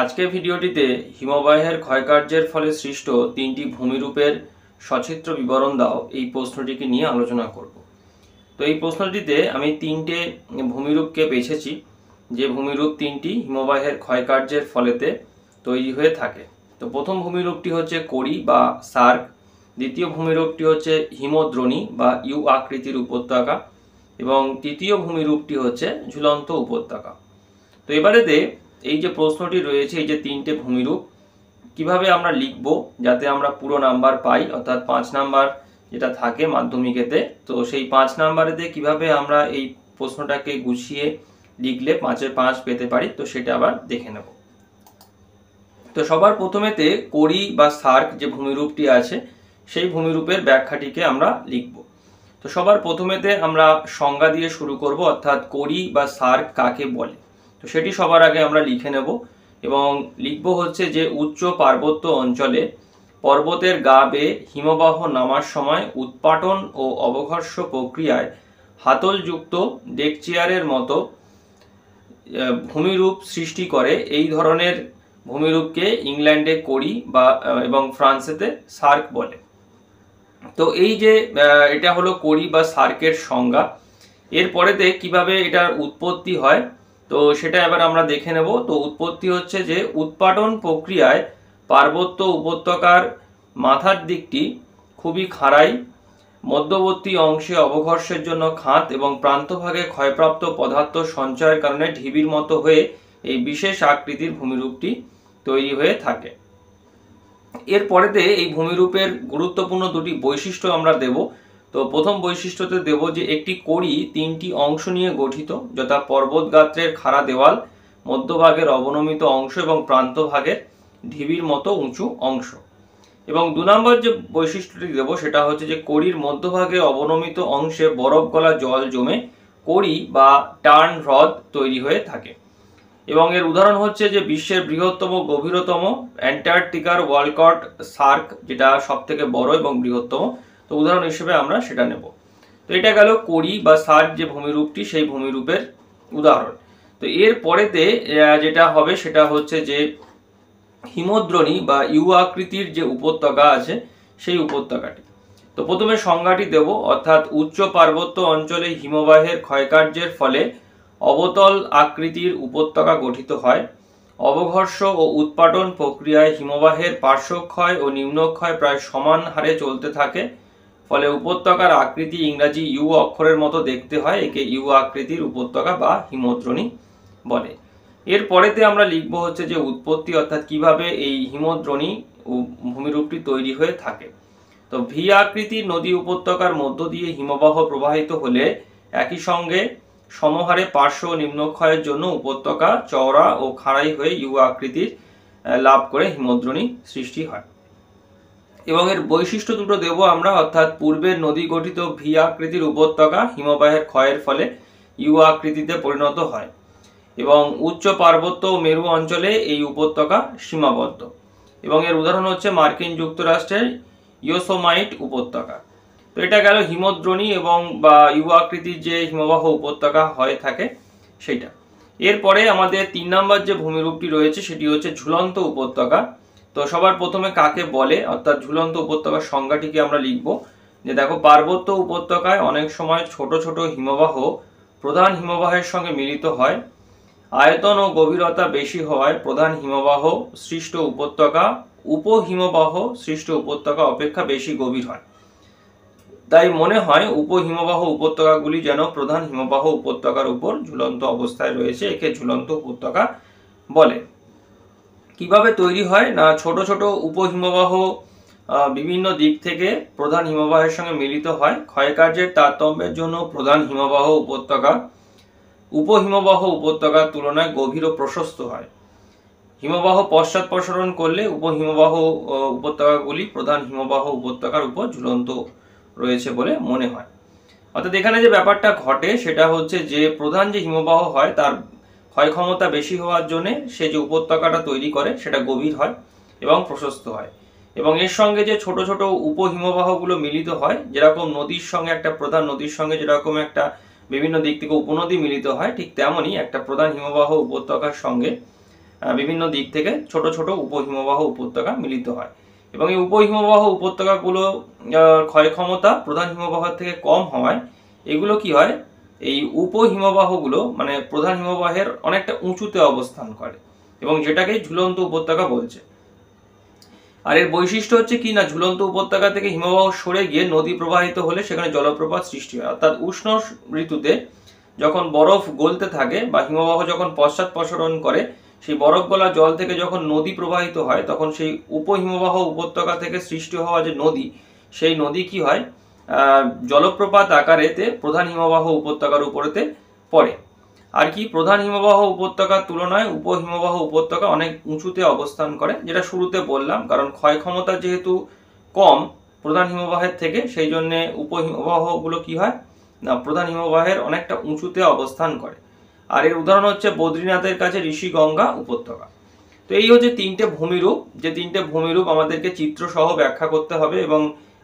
আজকের ভিডিওটিতে হিমবাহের ক্ষয়কার্যের ফলে সৃষ্ট তিনটি ভূমিরূপের সচিত্র বিবরণ দাও এই প্রশ্নটিকে নিয়ে আলোচনা করব। তো এই প্রশ্নটিতে আমি তিনটে ভূমিরূপকে বেছেছি, যে ভূমিরূপ তিনটি হিমবাহের ক্ষয়কার্যের ফলেতে তৈরি হয়ে থাকে। তো প্রথম ভূমিরূপটি হচ্ছে কড়ি বা সার্ক, দ্বিতীয় ভূমিরূপটি হচ্ছে হিমদ্রোণী বা ইউ আকৃতির উপত্যকা এবং তৃতীয় ভূমিরূপটি হচ্ছে ঝুলন্ত উপত্যকা। তো এবারেতে এই যে প্রশ্নটি রয়েছে, এই যে তিনটে ভূমিরূপ কিভাবে আমরা লিখব যাতে আমরা পুরো নাম্বার পাই, অর্থাৎ 5 নাম্বার যেটা থাকে মাধ্যমিকেতে, তো সেই 5 নাম্বারেতে কিভাবে আমরা এই প্রশ্নটাকে গুছিয়ে লিখলে 5-এর 5 পেতে পারি, তো সেটা আবার দেখে নেব। তো সবার প্রথমেতে কড়ি বা সার্ক যে ভূমিরূপটি আছে সেই ভূমিরূপের ব্যাখ্যাটিকে আমরা লিখব। তো সবার প্রথমেতে আমরা সংজ্ঞা দিয়ে শুরু করব, অর্থাৎ কড়ি বা সার্ক কাকে বলে, তো সেটি সবার আগে আমরা লিখে নেব এবং লিখব হচ্ছে যে উচ্চ পার্বত্য অঞ্চলে পর্বতের গা বেয়ে হিমবাহ নামার সময় উৎপাটন ও অবঘর্ষ প্রক্রিয়ায় হাতলযুক্ত ডেকচেয়ারের মতো ভূমিরূপ সৃষ্টি করে। এই ধরনের ভূমিরূপকে ইংল্যান্ডে কড়ি বা এবং ফ্রান্সেতে সার্ক বলে। তো এই যে এটা হলো কড়ি বা সার্কের সংজ্ঞা। এরপরেতে কিভাবে এটার উৎপত্তি হয় তো সেটা এবার আমরা দেখে নেব। তো উৎপত্তি হচ্ছে যে উৎপাটন প্রক্রিয়ায় পার্বত্য উপত্যকার মাথার দিকটি খুবই খাড়াই, মধ্যবর্তী অংশে অবঘর্ষের জন্য খাত এবং প্রান্তভাগে ক্ষয়প্রাপ্ত পদার্থ সঞ্চয়ের কারণে ঢিবির মতো হয়ে এই বিশেষ আকৃতির ভূমিরূপটি তৈরি হয়ে থাকে। এরপরেতে এই ভূমিরূপের গুরুত্বপূর্ণ দুটি বৈশিষ্ট্য আমরা দেব। তো প্রথম বৈশিষ্ট্যতে দেব যে একটি কড়ি তিনটি অংশ নিয়ে গঠিত, যথা পর্বত গাত্রের খাড়া দেওয়াল, মধ্যভাগের অবনমিত অংশ এবং প্রান্তভাগের ঢিবির মতো উঁচু অংশ। এবং 2 নম্বর যে বৈশিষ্ট্যটি দেব সেটা হচ্ছে যে কড়ির মধ্যভাগে অবনমিত অংশে বরফ গলা জল জমে কড়ি বা টার্ন হ্রদ তৈরি হয়ে থাকে। এবং এর উদাহরণ হচ্ছে যে বিশ্বের বৃহত্তম গভীরতম অ্যান্টার্কটিকার ওয়ালকট সার্ক, যেটা সব থেকে বড় এবং বৃহত্তম। তো উদাহরণ হিসেবে আমরা সেটা নেব। তো এটা গেল কড়ি বা সার্ক যে ভূমিরূপটি, সেই ভূমিরূপের উদাহরণ। তো এর পরেতে যেটা হবে সেটা হচ্ছে যে হিমদ্রোণী বা ইউ আকৃতির যে উপত্যকা আছে সেই উপত্যকাটি। তো প্রথমে সংজ্ঞাটি দেব, অর্থাৎ উচ্চ পার্বত্য অঞ্চলে হিমবাহের ক্ষয়কার্যের ফলে অবতল আকৃতির উপত্যকা গঠিত হয়। অবঘর্ষ ও উৎপাটন প্রক্রিয়ায় হিমবাহের পার্শ্বক্ষয় ও নিম্নক্ষয় প্রায় সমান হারে চলতে থাকে, ফলে উপত্যকার আকৃতি ইংরাজি ইউ অক্ষরের মতো দেখতে হয়। একে ইউ আকৃতির উপত্যকা বা হিমদ্রোণী বলে। এর পরেতে আমরা লিখব হচ্ছে যে উৎপত্তি, অর্থাৎ কিভাবে এই হিমদ্রোণী ভূমিরূপটি তৈরি হয়ে থাকে। তো ভি আকৃতির নদী উপত্যকার মধ্য দিয়ে হিমবাহ প্রবাহিত হলে একই সঙ্গে সমহারে পার্শ্ব ও নিম্নক্ষয়ের জন্য উপত্যকা চওড়া ও খাড়াই হয়ে ইউ আকৃতির লাভ করে হিমদ্রোণী সৃষ্টি হয়। এবং এর বৈশিষ্ট্য দুটো দেব আমরা, অর্থাৎ পূর্বের নদী গঠিত ভি আকৃতির উপত্যকা হিমবাহের ক্ষয়ের ফলে ইউ আকৃতিতে পরিণত হয় এবং উচ্চ পার্বত্য ও মেরু অঞ্চলে এই উপত্যকা সীমাবদ্ধ। এবং এর উদাহরণ হচ্ছে মার্কিন যুক্তরাষ্ট্রের ইয়োসোমাইট উপত্যকা। তো এটা গেল হিমদ্রোণী এবং বা ইউ আকৃতির যে হিমবাহ উপত্যকা হয়ে থাকে সেইটা। এরপরে আমাদের 3 নম্বর যে ভূমিরূপটি রয়েছে সেটি হচ্ছে ঝুলন্ত উপত্যকা। তো সবার প্রথমে কাকে বলে, অর্থাৎ ঝুলন্ত উপত্যকার সংজ্ঞাটিকে আমরা লিখব যে দেখো, পার্বত্য উপত্যকায় অনেক সময় ছোট ছোট হিমবাহ প্রধান হিমবাহের সঙ্গে মিলিত হয়। আয়তন ও গভীরতা বেশি হওয়ায় প্রধান হিমবাহ সৃষ্ট উপত্যকা উপহিমবাহ সৃষ্ট উপত্যকা অপেক্ষা বেশি গভীর হয়। তাই মনে হয় উপহিমবাহ উপত্যকাগুলি যেন প্রধান হিমবাহ উপত্যকার উপর ঝুলন্ত অবস্থায় রয়েছে, একে ঝুলন্ত উপত্যকা বলে। কিভাবে তৈরি হয় না, ছোট ছোট উপহিমবাহ বিভিন্ন দিক থেকে প্রধান হিমবাহের সঙ্গে মিলিত হয়। ক্ষয়কার্যের তারতম্যের জন্য প্রধান হিমবাহ উপত্যকা উপহিমবাহ উপত্যকার তুলনায় গভীর ও প্রশস্ত হয়। হিমবাহ পশ্চাৎপসরণ করলে উপহিমবাহ উপত্যকাগুলি প্রধান হিমবাহ উপত্যকার উপর ঝুলন্ত রয়েছে বলে মনে হয়। অর্থাৎ এখানে যে ব্যাপারটা ঘটে সেটা হচ্ছে যে প্রধান যে হিমবাহ হয় তার ক্ষয় ক্ষমতা বেশি হওয়ার জন্য সে যে উপত্যকাটা তৈরি করে সেটা গভীর হয় এবং প্রশস্ত হয়। এবং এর সঙ্গে যে ছোট ছোট উপহিমবাহগুলো মিলিত হয়, যেরকম নদীর সঙ্গে একটা প্রধান নদীর সঙ্গে যেরকম একটা বিভিন্ন দিক থেকে উপনদী মিলিত হয়, ঠিক তেমনই একটা প্রধান হিমবাহ উপত্যকার সঙ্গে বিভিন্ন দিক থেকে ছোট ছোট উপহিমবাহ উপত্যকা মিলিত হয় এবং এই উপহিমবাহ উপত্যকাগুলো ক্ষয় ক্ষমতা প্রধান হিমবাহের থেকে কম হওয়ায় এগুলো কি হয়, এই উপহিমবাহগুলো মানে প্রধান হিমবাহের অনেকটা উঁচুতে অবস্থান করে এবং যেটাকে ঝুলন্ত উপত্যকা বলছে। আর এর বৈশিষ্ট্য হচ্ছে কি না, ঝুলন্ত উপত্যকা থেকে হিমবাহ সরে গিয়ে নদী প্রবাহিত হলে সেখানে জলপ্রপাত সৃষ্টি হয়। অর্থাৎ উষ্ণ ঋতুতে যখন বরফ গলতে থাকে বা হিমবাহ যখন পশ্চাৎপসরণ করে, সেই বরফ গলা জল থেকে যখন নদী প্রবাহিত হয় তখন সেই উপহিমবাহ উপত্যকা থেকে সৃষ্টি হওয়া যে নদী, সেই নদী কি হয় জলপ্রপাত আকারেতে প্রধান হিমবাহ উপত্যকার উপরেতে পড়ে। আর কি প্রধান হিমবাহ উপত্যকার তুলনায় উপহিমবাহ উপত্যকা অনেক উঁচুতে অবস্থান করে, যেটা শুরুতে বললাম, কারণ ক্ষয় ক্ষমতা যেহেতু কম প্রধান হিমবাহের থেকে, সেই জন্য উপহিমবাহগুলো কি হয় না প্রধান হিমবাহের অনেকটা উঁচুতে অবস্থান করে। আর এর উদাহরণ হচ্ছে বদ্রীনাথের কাছে ঋষিগঙ্গা উপত্যকা। তো এই হচ্ছে তিনটে ভূমিরূপ, যে তিনটে ভূমিরূপ আমাদেরকে চিত্র সহ ব্যাখ্যা করতে হবে এবং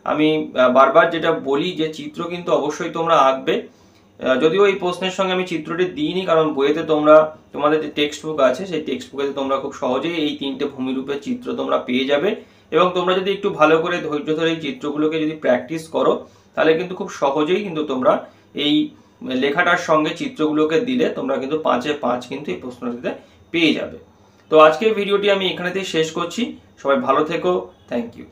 আমি বারবার যেটা বলি যে চিত্র কিন্তু অবশ্যই তোমরা আঁকবে। যদিও এই প্রশ্নের সঙ্গে আমি চিত্রটি দিইনি, কারণ বইয়েতে তোমাদের যে টেক্সট বুক আছে সেই টেক্সট বুকে তোমরা খুব সহজেই এই তিনটে ভূমিরূপের চিত্র তোমরা পেয়ে যাবে এবং তোমরা যদি একটু ভালো করে ধৈর্য ধরে এই চিত্রগুলোকে যদি প্র্যাকটিস করো তাহলে কিন্তু খুব সহজেই কিন্তু তোমরা এই লেখাটার সঙ্গে চিত্রগুলোকে দিলে তোমরা কিন্তু 5-এ 5 কিন্তু এই প্রশ্নটিতে পেয়ে যাবে। তো আজকের ভিডিওটি আমি এখানেতেই শেষ করছি। সবাই ভালো থেকো, থ্যাংক ইউ।